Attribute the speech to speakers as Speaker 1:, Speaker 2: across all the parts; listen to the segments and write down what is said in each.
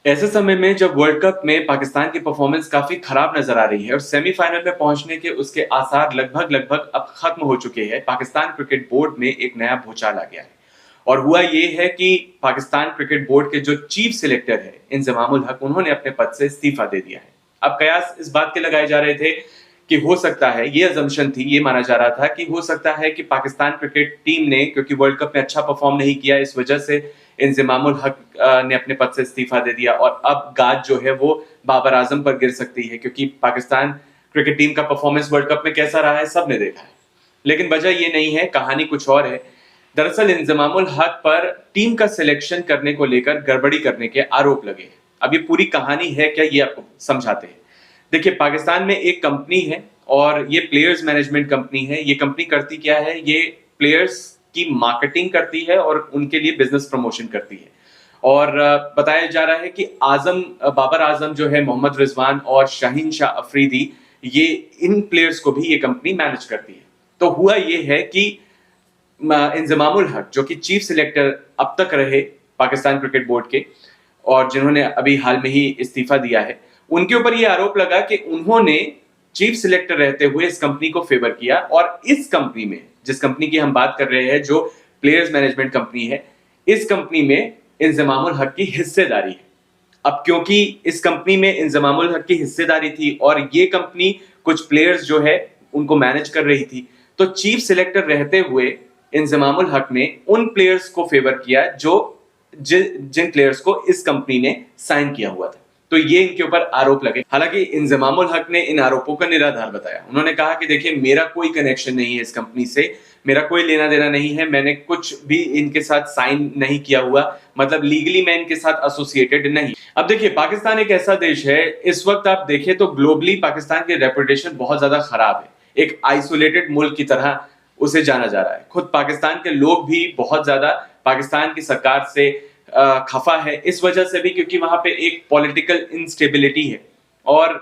Speaker 1: ऐसे समय में जब वर्ल्ड कप में पाकिस्तान की परफॉर्मेंस काफी खराब नजर आ रही है और सेमीफाइनल में पहुंचने के उसके आसार लगभग लगभग अब खत्म हो चुके हैं, पाकिस्तान क्रिकेट बोर्ड में एक नया भूचाल आ गया है। और हुआ ये है कि पाकिस्तान क्रिकेट बोर्ड के जो चीफ सिलेक्टर है इंजमामुल हक, उन्होंने अपने पद से इस्तीफा दे दिया है। अब कयास इस बात के लगाए जा रहे थे कि हो सकता है, ये अजम्पशन थी, ये माना जा रहा था कि हो सकता है कि पाकिस्तान क्रिकेट टीम ने, क्योंकि वर्ल्ड कप में अच्छा परफॉर्म नहीं किया, इस वजह से इंजमामुल हक ने अपने पद से इस्तीफा दे दिया और अब गाज जो है वो बाबर आजम पर गिर सकती है, क्योंकि पाकिस्तान क्रिकेट टीम का परफॉर्मेंस वर्ल्ड कप में कैसा रहा है सबने देखा है। लेकिन वजह ये नहीं है, कहानी कुछ और है। दरअसल इंजमामुल हक पर टीम का सिलेक्शन करने को लेकर गड़बड़ी करने के आरोप लगे हैं। अब ये पूरी कहानी है क्या, ये आपको समझाते हैं। देखिए, पाकिस्तान में एक कंपनी है और ये प्लेयर्स मैनेजमेंट कंपनी है। ये कंपनी करती क्या है, ये प्लेयर्स की मार्केटिंग करती है और उनके लिए बिजनेस प्रमोशन करती है। और बताया जा रहा है कि बाबर आजम जो है, मोहम्मद रिजवान और शाहीन शाह अफरीदी, ये इन प्लेयर्स को भी ये कंपनी मैनेज करती है। तो हुआ ये है कि इंजमामुल हक, जो कि चीफ सिलेक्टर अब तक रहे पाकिस्तान क्रिकेट बोर्ड के और जिन्होंने अभी हाल में ही इस्तीफा दिया है, उनके ऊपर यह आरोप लगा कि उन्होंने चीफ सिलेक्टर रहते हुए इस कंपनी को फेवर किया। और इस कंपनी में, जिस कंपनी की हम बात कर रहे हैं, जो प्लेयर्स मैनेजमेंट कंपनी है, इस कंपनी में इंजमामुल हक की हिस्सेदारी है। अब क्योंकि इस कंपनी में इंजमामुल हक की हिस्सेदारी थी और ये कंपनी कुछ प्लेयर्स जो है उनको मैनेज कर रही थी, तो चीफ सिलेक्टर रहते हुए इंजमामुल हक ने उन प्लेयर्स को फेवर किया जो जिन प्लेयर्स को इस कंपनी ने साइन किया हुआ था। तो ये इनके ऊपर आरोप लगे। हालांकि इंजमामुल हक ने इन आरोपों का निराधार बताया। उन्होंने कहा कि देखिए, मेरा कोई कनेक्शन नहीं है इस कंपनी से, मेरा कोई लेना देना नहीं है, मैंने कुछ भी इनके साथ साइन नहीं किया हुआ, मतलब लीगली मैं इनके साथ एसोसिएटेड नहीं। अब देखिए, पाकिस्तान एक ऐसा देश है, इस वक्त आप देखें तो ग्लोबली पाकिस्तान की रेपुटेशन बहुत ज्यादा खराब है। एक आइसोलेटेड मुल्क की तरह उसे जाना जा रहा है। खुद पाकिस्तान के लोग भी बहुत ज्यादा पाकिस्तान की सरकार से खफा है, इस वजह से भी क्योंकि वहां पे एक पॉलिटिकल इंस्टेबिलिटी है और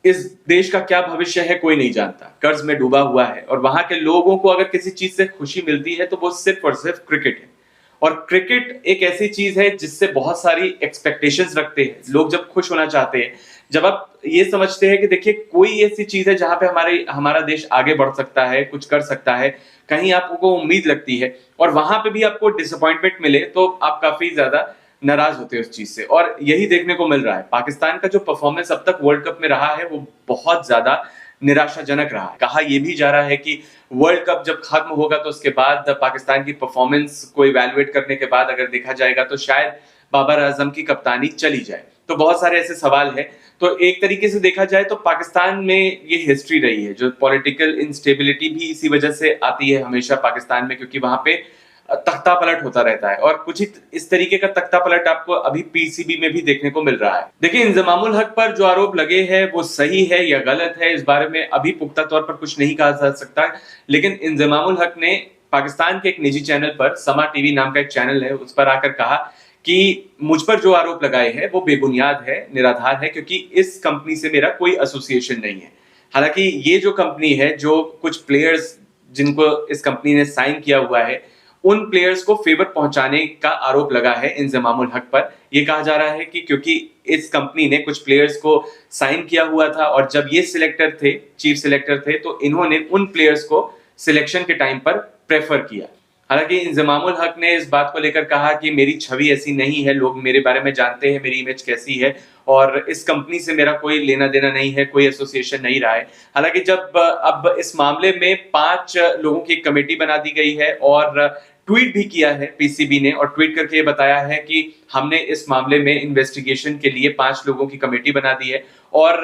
Speaker 1: इस देश का क्या भविष्य है कोई नहीं जानता, कर्ज में डूबा हुआ है। और वहां के लोगों को अगर किसी चीज से खुशी मिलती है तो वो सिर्फ और सिर्फ क्रिकेट है। और क्रिकेट एक ऐसी चीज है जिससे बहुत सारी एक्सपेक्टेशंस रखते हैं लोग जब खुश होना चाहते हैं। जब आप ये समझते हैं कि देखिए, कोई ऐसी चीज है जहां पे हमारा देश आगे बढ़ सकता है, कुछ कर सकता है, कहीं आपको उम्मीद लगती है और वहां पे भी आपको डिसअपॉइंटमेंट मिले, तो आप काफी ज्यादा नाराज होते हैं उस चीज से। और यही देखने को मिल रहा है। पाकिस्तान का जो परफॉर्मेंस अब तक वर्ल्ड कप में रहा है वो बहुत ज्यादा निराशाजनक रहा है। कहा यह भी जा रहा है कि वर्ल्ड कप जब खत्म होगा तो उसके बाद पाकिस्तान की परफॉर्मेंस को इवैल्यूएट करने के बाद अगर देखा जाएगा तो शायद बाबर आजम की कप्तानी चली जाए। तो बहुत सारे ऐसे सवाल हैं। तो एक तरीके से देखा जाए तो पाकिस्तान में ये हिस्ट्री रही है, जो पॉलिटिकल इंस्टेबिलिटी भी इसी वजह से आती है हमेशा पाकिस्तान में, क्योंकि वहां पे तख्ता पलट होता रहता है। और कुछ इस तरीके का तख्ता पलट आपको अभी पीसीबी में भी देखने को मिल रहा है। देखिए, इंजमामुल हक पर जो आरोप लगे हैं वो सही है या गलत है, इस बारे में अभी पुख्ता तौर पर कुछ नहीं कहा जा सकता। लेकिन इंजमामुल हक ने पाकिस्तान के एक निजी चैनल पर, समा टीवी नाम का एक चैनल है, उस पर आकर कहा कि मुझ पर जो आरोप लगाए हैं वो बेबुनियाद है, निराधार है, क्योंकि इस कंपनी से मेरा कोई एसोसिएशन नहीं है। हालांकि ये जो कंपनी है, जो कुछ प्लेयर्स जिनको इस कंपनी ने साइन किया हुआ है, उन प्लेयर्स को फेवर पहुंचाने का आरोप लगा है इंजमामुल हक पर। यह कहा जा रहा है कि क्योंकि इस कंपनी ने कुछ प्लेयर्स को साइन किया हुआ था और जब ये सिलेक्टर थे, चीफ सिलेक्टर थे, तो इन्होंने उन प्लेयर्स को सिलेक्शन के टाइम पर प्रेफर किया। हालांकि इंजमामुल हक ने इस बात को लेकर कहा कि मेरी छवि ऐसी नहीं है, लोग मेरे बारे में जानते हैं, मेरी इमेज कैसी है, और इस कंपनी से मेरा कोई लेना देना नहीं है, कोई एसोसिएशन नहीं रहा है। हालांकि जब अब इस मामले में 5 लोगों की कमेटी बना दी गई है और ट्वीट भी किया है पीसीबी ने, और ट्वीट करके ये बताया है कि हमने इस मामले में इन्वेस्टिगेशन के लिए 5 लोगों की कमेटी बना दी है। और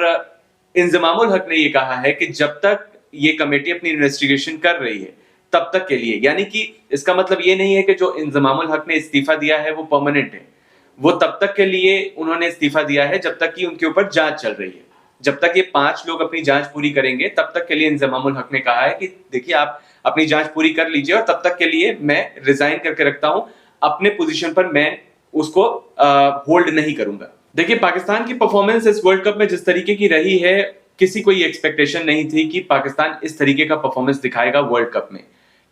Speaker 1: इंजमामुल हक ने ये कहा है कि जब तक ये कमेटी अपनी इन्वेस्टिगेशन कर रही है तब तक के लिए, यानी कि इसका मतलब ये नहीं है कि जो इंजमामुल हक ने इस्तीफा दिया है वो परमानेंट है। वो तब तक के लिए उन्होंने इस्तीफा दिया है जब तक कि उनके ऊपर जांच चल रही है। जब तक ये 5 लोग अपनी जांच पूरी करेंगे तब तक के लिए इंजमामुल हक ने कहा है कि देखिए, आप अपनी जांच पूरी कर लीजिए और तब तक के लिए मैं रिजाइन करके रखता हूं अपने पोजीशन पर, मैं उसको होल्ड नहीं करूंगा। देखिए, पाकिस्तान की परफॉर्मेंस इस वर्ल्ड कप में जिस तरीके की रही है, किसी को ये एक्सपेक्टेशन नहीं थी कि पाकिस्तान इस तरीके का परफॉर्मेंस दिखाएगा वर्ल्ड कप में,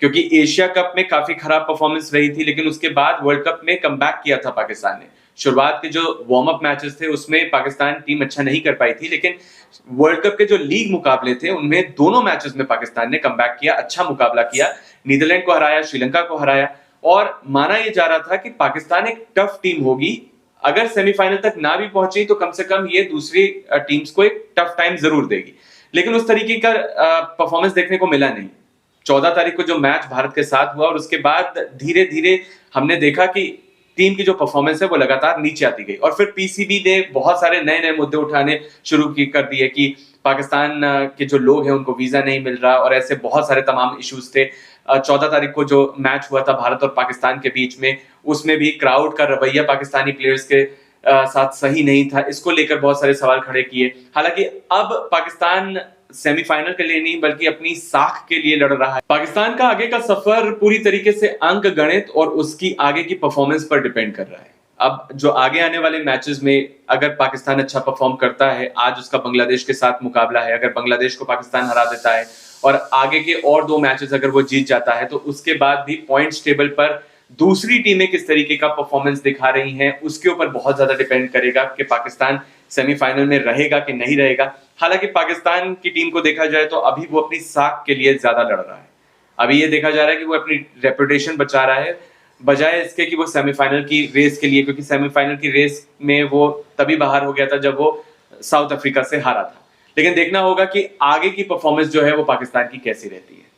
Speaker 1: क्योंकि एशिया कप में काफी खराब परफॉर्मेंस रही थी, लेकिन उसके बाद वर्ल्ड कप में कमबैक किया था पाकिस्तान ने। शुरुआत के जो वार्म अप मैचेस थे उसमें पाकिस्तान टीम अच्छा नहीं कर पाई थी, लेकिन वर्ल्ड कप के जो लीग मुकाबले थे उनमें दोनों मैचेस में पाकिस्तान ने कमबैक किया, अच्छा मुकाबला किया, नीदरलैंड को हराया, श्रीलंका को हराया और माना यह जा रहा था कि पाकिस्तान एक टफ टीम होगी। अगर सेमीफाइनल तक ना भी पहुंची तो कम से कम ये दूसरी टीम्स को एक टफ टाइम जरूर देगी, लेकिन उस तरीके का परफॉर्मेंस देखने को मिला नहीं। 14 तारीख को जो मैच भारत के साथ हुआ और उसके बाद धीरे धीरे हमने देखा कि टीम की जो परफॉर्मेंस है वो लगातार नीचे आती गई और फिर पीसीबी ने बहुत सारे नए नए मुद्दे उठाने शुरू कर दिए कि पाकिस्तान के जो लोग हैं उनको वीजा नहीं मिल रहा और ऐसे बहुत सारे तमाम इश्यूज थे। 14 तारीख को जो मैच हुआ था भारत और पाकिस्तान के बीच में, उसमें भी क्राउड का रवैया पाकिस्तानी प्लेयर्स के साथ सही नहीं था, इसको लेकर बहुत सारे सवाल खड़े किए। हालांकि अब पाकिस्तान सेमीफाइनल के लिए नहीं बल्कि अपनी साख के लिए लड़ रहा है। पाकिस्तान का आगे का सफर पूरी तरीके से अंक गणित और उसकी आगे की परफॉर्मेंस पर डिपेंड कर रहा है। अब जो आगे आने वाले मैचेस में अगर पाकिस्तान अच्छा परफॉर्म करता है, आज उसका बांग्लादेश के साथ मुकाबला है, अगर बांग्लादेश को पाकिस्तान हरा देता है और आगे के और 2 मैचेस अगर वो जीत जाता है तो उसके बाद भी पॉइंट्स टेबल पर दूसरी टीमें किस तरीके का परफॉर्मेंस दिखा रही हैं उसके ऊपर बहुत ज्यादा डिपेंड करेगा कि पाकिस्तान सेमीफाइनल में रहेगा कि नहीं रहेगा। हालांकि पाकिस्तान की टीम को देखा जाए तो अभी वो अपनी साख के लिए ज्यादा लड़ रहा है। अभी ये देखा जा रहा है कि वो अपनी रेपुटेशन बचा रहा है बजाय इसके कि वो सेमीफाइनल की रेस के लिए, क्योंकि सेमीफाइनल की रेस में वो तभी बाहर हो गया था जब वो साउथ अफ्रीका से हारा था। लेकिन देखना होगा कि आगे की परफॉर्मेंस जो है वो पाकिस्तान की कैसी रहती है।